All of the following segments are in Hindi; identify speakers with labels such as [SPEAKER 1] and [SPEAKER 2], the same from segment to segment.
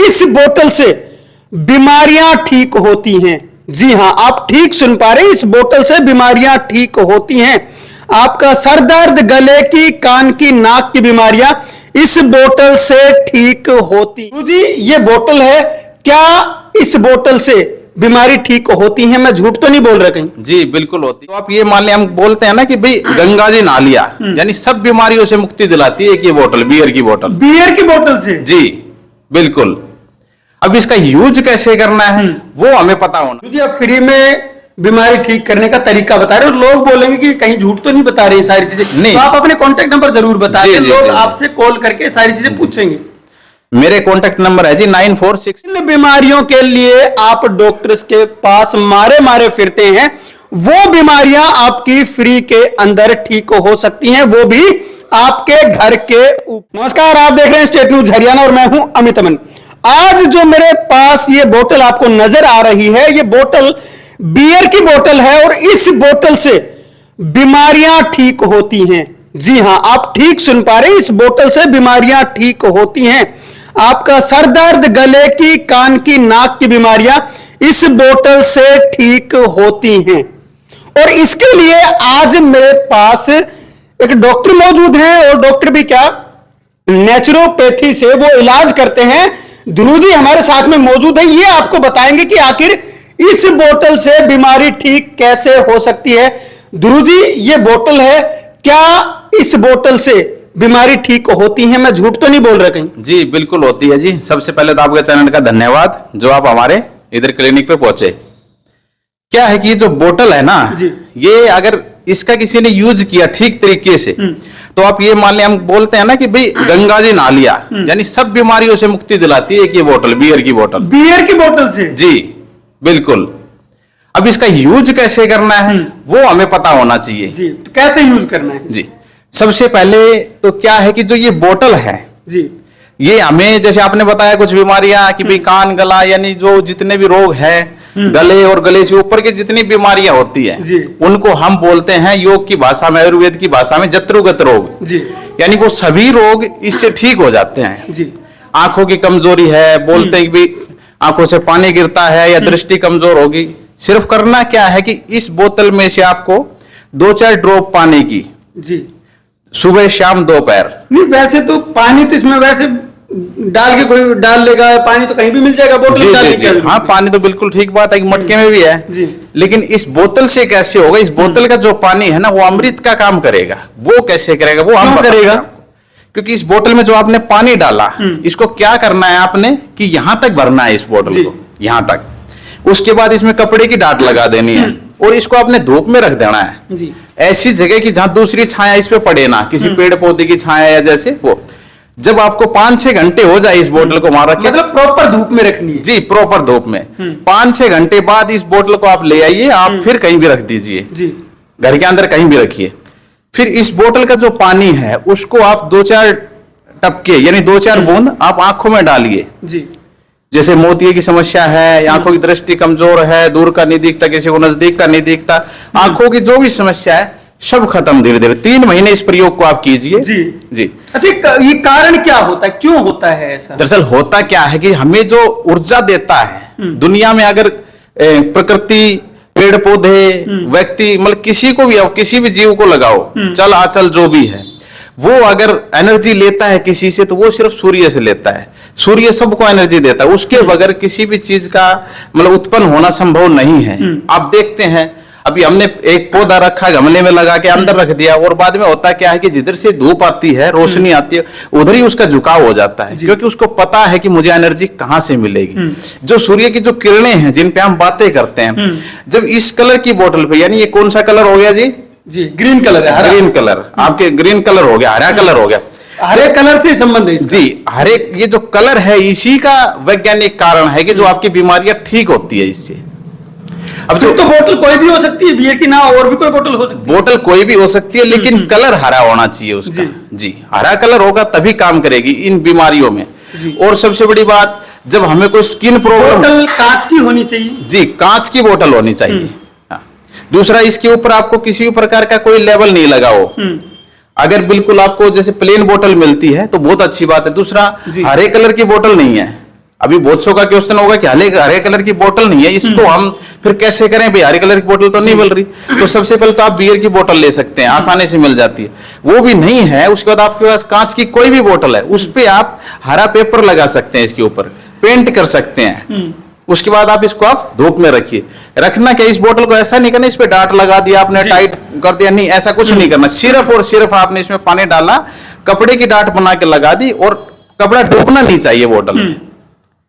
[SPEAKER 1] इस बोतल से बीमारियां ठीक होती हैं। जी हां, आप ठीक सुन पा रहे हैं, इस बोतल से बीमारियां ठीक होती हैं। आपका सर दर्द, गले की, कान की, नाक की बीमारियां इस बोतल से ठीक होती। जी ये बोतल है, क्या इस बोतल से बीमारी ठीक होती है? मैं झूठ तो नहीं बोल रहा कहीं?
[SPEAKER 2] जी बिल्कुल होती है। तो आप ये मान लिया, हम बोलते हैं ना कि भाई गंगा जी नहा लिया, यानी सब बीमारियों से मुक्ति दिलाती है कि ये बोतल, बियर की बोतल।
[SPEAKER 1] बियर की बोतल से?
[SPEAKER 2] जी बिल्कुल। अब इसका यूज कैसे करना है वो हमें पता होना।
[SPEAKER 1] जी आप फ्री में बीमारी ठीक करने का तरीका बता रहे हो, लोग बोलेंगे कि कहीं झूठ तो नहीं बता रहे सारी चीजें।
[SPEAKER 2] नहीं,
[SPEAKER 1] तो आप अपने कॉन्टेक्ट नंबर जरूर बता दें, लोग आपसे कॉल करके सारी चीजें पूछेंगे।
[SPEAKER 2] मेरे कॉन्टेक्ट नंबर है जी 946।
[SPEAKER 1] इन बीमारियों के लिए आप डॉक्टर्स के पास मारे फिरते हैं, वो बीमारियां आपकी फ्री के अंदर ठीक हो सकती हैं, वो भी आपके घर के ऊपर। नमस्कार, आप देख रहे हैं स्टेट न्यूज हरियाणा और मैं हूं अमित अमन। आज जो मेरे पास ये बोतल आपको नजर आ रही है, ये बोतल बियर की बोतल है और इस बोतल से बीमारियां ठीक होती हैं। जी हां, आप ठीक सुन पा रहे हैं, इस बोतल से बीमारियां ठीक होती हैं। आपका सर दर्द, गले की, कान की, नाक की बीमारियां इस बोतल से ठीक होती हैं। और इसके लिए आज मेरे पास एक डॉक्टर मौजूद हैं, और डॉक्टर भी क्या, नेचुरोपैथी से वो इलाज करते हैं। ध्रुव जी हमारे साथ में मौजूद है, ये आपको बताएंगे कि आखिर इस बोतल से बीमारी ठीक कैसे हो सकती है। ध्रुव जी ये बोतल है, क्या इस बोतल से बीमारी ठीक होती है? मैं झूठ तो नहीं बोल रहा कहीं?
[SPEAKER 2] जी बिल्कुल होती है जी। सबसे पहले तो आपके चैनल का धन्यवाद जो आप हमारे इधर क्लिनिक पे पहुंचे। क्या है कि ये जो बोतल है ना
[SPEAKER 1] जी,
[SPEAKER 2] ये अगर इसका किसी ने यूज किया ठीक तरीके से तो आप ये मान लिया, हम बोलते हैं ना कि भाई गंगा जी नहा लिया, यानी सब बीमारियों से मुक्ति दिलाती है कि ये बोतल, बियर की बोतल।
[SPEAKER 1] बियर की बोतल से?
[SPEAKER 2] जी बिल्कुल। अब इसका यूज कैसे करना है वो हमें पता होना चाहिए।
[SPEAKER 1] जी, तो कैसे यूज करना है?
[SPEAKER 2] जी सबसे पहले तो क्या है कि जो ये बोतल है
[SPEAKER 1] जी,
[SPEAKER 2] ये हमें, जैसे आपने बताया कुछ बीमारियां कि भाई कान, गला, यानी जो जितने भी रोग हैं, गले और गले से ऊपर की जितनी बीमारियां होती हैं
[SPEAKER 1] जी,
[SPEAKER 2] उनको हम बोलते हैं योग की भाषा में, आयुर्वेद की भाषा में जत्रुगत रोग।
[SPEAKER 1] जी,
[SPEAKER 2] यानी वो सभी रोग इससे ठीक हो जाते हैं।
[SPEAKER 1] जी,
[SPEAKER 2] आंखों की कमजोरी है, बोलते हैं कि भाई आंखों से पानी गिरता है या दृष्टि कमजोर होगी, सिर्फ करना क्या है कि इस बोतल में से आपको 2-4 ड्रॉप पानी की,
[SPEAKER 1] जी,
[SPEAKER 2] सुबह शाम दोपहर।
[SPEAKER 1] नहीं वैसे तो पानी तो इसमें वैसे डाल के कोई डाल लेगा, पानी तो कहीं भी मिल जाएगा, बोतल
[SPEAKER 2] जी,
[SPEAKER 1] में डालने
[SPEAKER 2] जी,
[SPEAKER 1] की
[SPEAKER 2] जी,
[SPEAKER 1] जरूरत
[SPEAKER 2] हाँ
[SPEAKER 1] नहीं।
[SPEAKER 2] पानी तो बिल्कुल ठीक बात है कि मटके में भी है
[SPEAKER 1] जी,
[SPEAKER 2] लेकिन इस बोतल से कैसे होगा? इस बोतल का जो पानी है ना वो अमृत का काम करेगा। वो कैसे करेगा वो हम
[SPEAKER 1] क्यों
[SPEAKER 2] बताएंगे
[SPEAKER 1] करेगा?
[SPEAKER 2] आपको। क्योंकि इस बोतल में जो आपने पानी डाला, इसको क्या करना है आपने कि यहां तक भरना है इस बोतल को, यहां तक। उसके बाद इसमें कपड़े की डाट लगा देनी है और इसको आपने धूप में रख देना है,
[SPEAKER 1] जी,
[SPEAKER 2] ऐसी जगह की जहां दूसरी छाया इस पे पड़े ना, किसी पेड़ पौधे की छाया या जैसे वो। जब आपको 5-6 घंटे हो जाए इस बोतल को वहां रखिए,
[SPEAKER 1] मतलब प्रॉपर धूप में रखनी है?
[SPEAKER 2] जी प्रॉपर धूप में। 5-6 घंटे बाद इस बोतल को आप ले आइए, आप फिर कहीं भी रख दीजिए,
[SPEAKER 1] जी,
[SPEAKER 2] घर के अंदर कहीं भी रखिए। फिर इस बोतल का जो पानी है उसको आप 2-4 टपके यानी 2-4 बूंद आप आंखों में डालिए।
[SPEAKER 1] जी,
[SPEAKER 2] जैसे मोतिये की समस्या है, आंखों की दृष्टि कमजोर है, दूर का नहीं दिखता, किसी को नजदीक का नहीं दिखता, आंखों की जो भी समस्या है सब खत्म धीरे धीरे। 3 महीने इस प्रयोग को आप कीजिए।
[SPEAKER 1] जी,
[SPEAKER 2] जी।
[SPEAKER 1] अच्छा ये कारण क्या होता है, क्यों होता है ऐसा?
[SPEAKER 2] दरअसल होता क्या है कि हमें जो ऊर्जा देता है दुनिया में, अगर प्रकृति, पेड़ पौधे, व्यक्ति, मतलब किसी को भी, किसी भी जीव को लगाओ, चल आचल जो भी है, वो अगर एनर्जी लेता है किसी से तो वो सिर्फ सूर्य से लेता है। सूर्य सबको एनर्जी देता है, उसके बगैर किसी भी चीज का मतलब उत्पन्न होना संभव नहीं है। आप देखते हैं अभी हमने एक पौधा रखा, गमले में लगा के अंदर रख दिया, और बाद में होता क्या है कि जिधर से धूप आती है, रोशनी आती है, उधर ही उसका झुकाव हो जाता है, क्योंकि उसको पता है कि मुझे एनर्जी कहां से मिलेगी। जो सूर्य की जो किरणें हैं जिन पे हम बातें करते हैं, जब इस कलर की बोतल पे, यानी ये कौन सा कलर हो गया जी?
[SPEAKER 1] जी ग्रीन कलर है,
[SPEAKER 2] ग्रीन कलर, आपके ग्रीन कलर हो गया, हरा कलर हो गया,
[SPEAKER 1] हरे कलर से संबंध है इसका?
[SPEAKER 2] जी हरे, ये जो कलर है इसी का वैज्ञानिक कारण है कि जो आपकी बीमारियां ठीक होती है इससे।
[SPEAKER 1] अब जो तो बोतल कोई भी हो सकती है, बियर की ना और भी कोई बोतल हो सकती है?
[SPEAKER 2] बोतल कोई भी हो सकती है लेकिन कलर हरा होना चाहिए उसका। जी हरा कलर होगा तभी काम करेगी इन बीमारियों में। और सबसे बड़ी बात, जब हमें कोई स्किन प्रॉब्लम,
[SPEAKER 1] बोतल कांच की होनी चाहिए?
[SPEAKER 2] जी कांच की बोतल होनी चाहिए। दूसरा, इसके ऊपर आपको किसी भी प्रकार का कोई लेवल नहीं लगा हो। अगर बिल्कुल आपको जैसे प्लेन बोतल मिलती है तो बहुत अच्छी बात है। दूसरा, हरे कलर की बोतल नहीं है, अभी बहुत सौ का क्वेश्चन होगा कि हरे कलर की बोतल नहीं है, इसको हम फिर कैसे करें भाई, हरे कलर की बोतल तो नहीं मिल रही। तो सबसे पहले तो आप बियर की बोतल ले सकते हैं, आसानी से मिल जाती है। वो भी नहीं है, उसके बाद आपके पास कांच की कोई भी बोतल है, उस पे आप हरा पेपर लगा सकते हैं, इसके ऊपर पेंट कर सकते हैं। उसके बाद आप इसको आप धूप में रखिए। रखना क्या, इस बोतल को ऐसा नहीं करना इस पे डाट लगा दिया आपने, टाइट कर दिया, नहीं, ऐसा कुछ नहीं करना। सिर्फ और सिर्फ आपने इसमें पानी डाला, कपड़े की डाट बना के लगा दी, और कपड़ा डूबना नहीं चाहिए बोतल में,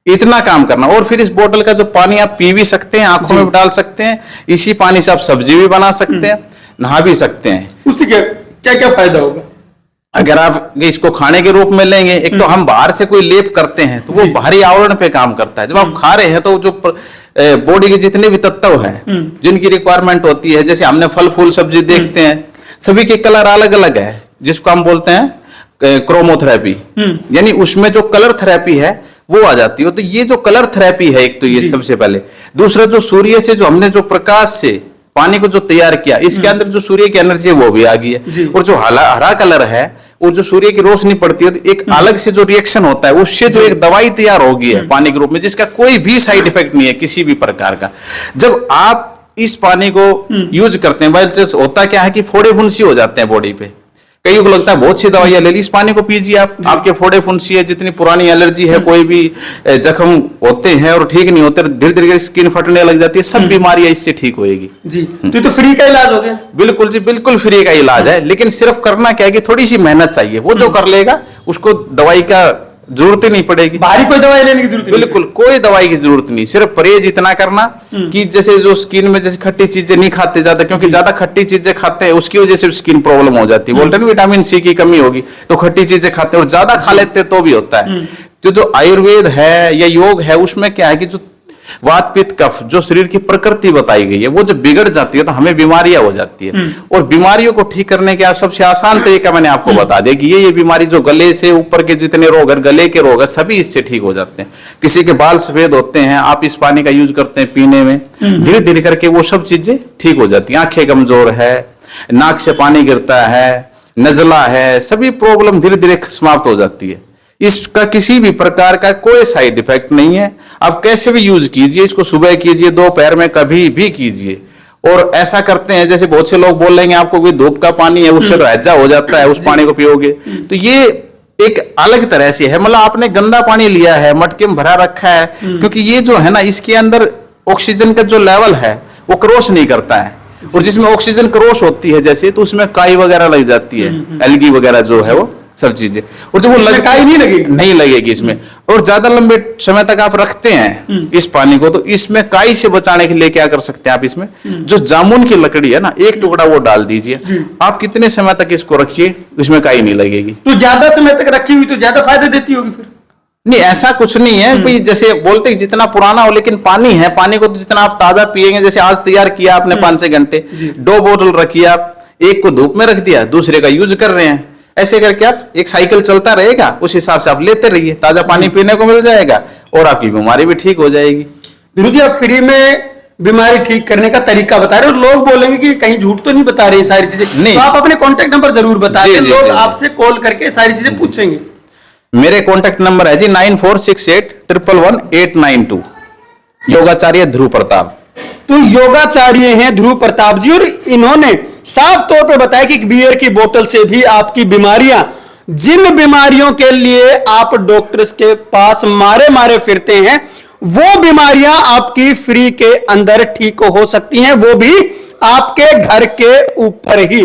[SPEAKER 2] इतना काम करना। और फिर इस बोतल का जो पानी आप पी भी सकते हैं, आंखों में डाल सकते हैं, इसी पानी से आप सब्जी भी बना सकते हैं, नहा भी सकते हैं।
[SPEAKER 1] उससे क्या क्या फायदा होगा?
[SPEAKER 2] अगर आप इसको खाने के रूप में लेंगे, एक तो हम बाहर से कोई लेप करते हैं तो वो बाहरी आवरण पे काम करता है। जब आप खा रहे हैं तो जो बॉडी के जितने भी तत्व हैं, जिनकी रिक्वायरमेंट होती है, जैसे हमने फल फूल सब्जी देखते हैं, सभी के कलर अलग अलग है, जिसको हम बोलते हैं क्रोमोथेरेपी, यानी उसमें जो कलर थेरेपी है वो आ जाती है। तो ये जो कलर थेरेपी है, एक तो ये सबसे पहले। दूसरा, जो सूर्य से जो हमने जो प्रकाश से पानी को जो तैयार किया, इसके अंदर जो सूर्य की एनर्जी है वो भी आ गई है। और जो हरा कलर है, वो जो सूर्य की रोशनी पड़ती है तो एक अलग से जो रिएक्शन होता है, उससे जो एक दवाई तैयार हो गई है पानी के रूप में, जिसका कोई भी साइड इफेक्ट नहीं है किसी भी प्रकार का। जब आप इस पानी को यूज करते हैं, भाई होता क्या है कि फोड़े फुंसी हो जाते हैं बॉडी पे। कईयों को लगता है बहुत सी दवाइयां ले ली, इस पानी को पीजिए आप, आपके फोड़े फुंसी है, जितनी पुरानी एलर्जी है, कोई भी जख्म होते हैं और ठीक नहीं होते, धीरे धीरे स्किन फटने लग जाती है, सब बीमारियां इससे ठीक होएगी
[SPEAKER 1] जी। तो फ्री का इलाज हो गया।
[SPEAKER 2] बिल्कुल जी, बिल्कुल फ्री का इलाज है। लेकिन सिर्फ करना क्या है कि थोड़ी सी मेहनत चाहिए। वो जो कर लेगा उसको दवाई का जरूरत ही नहीं पड़ेगी,
[SPEAKER 1] बाहरी कोई दवाई लेने की जरूरत नहीं।
[SPEAKER 2] बिल्कुल कोई दवाई की जरूरत नहीं। सिर्फ परहेज इतना करना कि जैसे जो स्किन में जैसे खट्टी चीजें नहीं खाते ज्यादा, क्योंकि ज्यादा खट्टी चीजें खाते हैं उसकी वजह से स्किन प्रॉब्लम हो जाती है। बोलते हैं विटामिन सी की कमी होगी तो खट्टी चीजें खाते हैं, और ज्यादा खा लेते हैं तो भी होता है। तो जो आयुर्वेद है या योग है, उसमें क्या है कि जो वात पित्त कफ जो शरीर की प्रकृति बताई गई है, वो जब बिगड़ जाती है तो हमें बीमारियां हो जाती है। और बीमारियों को ठीक करने का सबसे आसान तरीका मैंने आपको बता दिया कि ये बीमारी जो गले से ऊपर के जितने रोग है, गले के रोग है, सभी इससे ठीक हो जाते हैं। किसी के बाल सफेद होते हैं, आप इस पानी का यूज करते हैं पीने में, धीरे धीरे करके वो सब चीजें ठीक हो जाती हैं। आंखें कमजोर है, नाक से पानी गिरता है, नजला है, सभी प्रॉब्लम धीरे धीरे समाप्त हो जाती है। इसका किसी भी प्रकार का कोई साइड इफेक्ट नहीं है। आप कैसे भी यूज कीजिए, इसको सुबह कीजिए, दोपहर में कभी भी कीजिए। और ऐसा करते हैं, जैसे बहुत से लोग बोल लेंगे आपको कोई धूप का पानी है उससे तो हैजा हो जाता है, उस पानी को पियोगे, तो ये एक अलग तरह से है। मतलब आपने गंदा पानी लिया है, मटके में भरा रखा है, क्योंकि ये जो है ना, इसके अंदर ऑक्सीजन का जो लेवल है वो क्रॉस नहीं करता है। और जिसमें ऑक्सीजन क्रॉस होती है जैसे, तो उसमें काई वगैरह लग जाती है, एल्गी वगैरह जो है वो सब चीजें, और जब वो
[SPEAKER 1] काई नहीं लगेगी
[SPEAKER 2] इसमें। और ज्यादा लंबे समय तक आप रखते हैं इस पानी को, तो इसमें काई से बचाने के लिए क्या कर सकते हैं आप, इसमें जो जामुन की लकड़ी है ना, एक टुकड़ा वो डाल दीजिए। आप कितने समय तक इसको रखिए, इसमें काई नहीं लगेगी।
[SPEAKER 1] तो ज्यादा समय तक रखी हुई तो ज्यादा फायदा देती होगी फिर?
[SPEAKER 2] नहीं, ऐसा कुछ नहीं है भाई। जैसे बोलते हैं जितना पुराना हो, लेकिन पानी है, पानी को तो जितना आप ताजा पिएंगे, जैसे आज तैयार किया आपने 5-6 घंटे, 2 बोतल रखी आप, एक को धूप में रख दिया, दूसरे का यूज कर रहे हैं, ऐसे करके आप एक साइकिल चलता रहेगा, उस हिसाब से आप लेते रहिए, ताजा पानी पीने को मिल जाएगा और आपकी बीमारी भी ठीक हो जाएगी।
[SPEAKER 1] गुरु जी, आप फ्री में बीमारी ठीक करने का तरीका बता रहे हो, लोग बोलेंगे कि कहीं झूठ तो नहीं बता रहे सारी चीजें, तो आप अपने कॉन्टेक्ट नंबर जरूर बता दें, लोग आपसे कॉल करके सारी चीजें पूछेंगे।
[SPEAKER 2] मेरे कॉन्टेक्ट नंबर है जी 9468111892, योगाचार्य ध्रुव प्रताप।
[SPEAKER 1] तो योगाचार्य हैं ध्रुव प्रताप जी, और इन्होंने साफ तौर पे बताया कि बियर की बोतल से भी आपकी बीमारियां, जिन बीमारियों के लिए आप डॉक्टर्स के पास मारे फिरते हैं, वो बीमारियां आपकी फ्री के अंदर ठीक हो सकती हैं, वो भी आपके घर के ऊपर ही।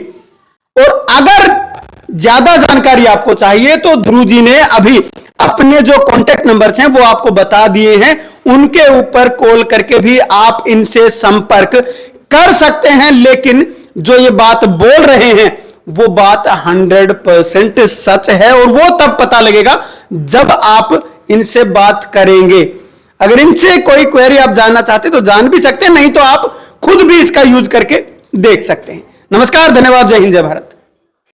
[SPEAKER 1] और अगर ज्यादा जानकारी आपको चाहिए तो ध्रुव जी ने अभी अपने जो कॉन्टेक्ट नंबर्स हैं वो आपको बता दिए हैं, उनके ऊपर कॉल करके भी आप इनसे संपर्क कर सकते हैं। लेकिन जो ये बात बोल रहे हैं वो बात 100% सच है, और वो तब पता लगेगा जब आप इनसे बात करेंगे। अगर इनसे कोई क्वेरी आप जानना चाहते तो जान भी सकते हैं, नहीं तो आप खुद भी इसका यूज करके देख सकते हैं। नमस्कार, धन्यवाद, जय हिंद, जय भारत।